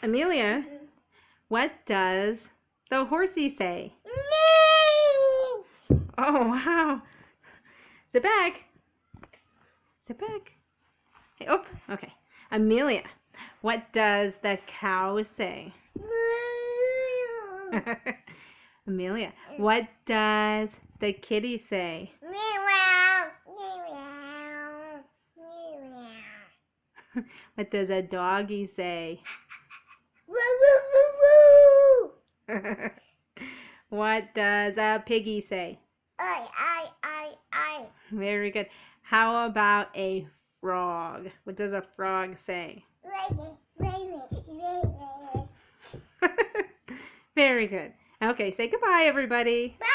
Amelia, what does the horsey say? Oh, wow. Sit back. Sit back. Hey, oh, okay. Amelia, what does the cow say? Amelia, what does the kitty say? What does a doggy say? What does a piggy say? Very good. How about a frog? What does a frog say? Very good. Okay, say goodbye, everybody. Bye.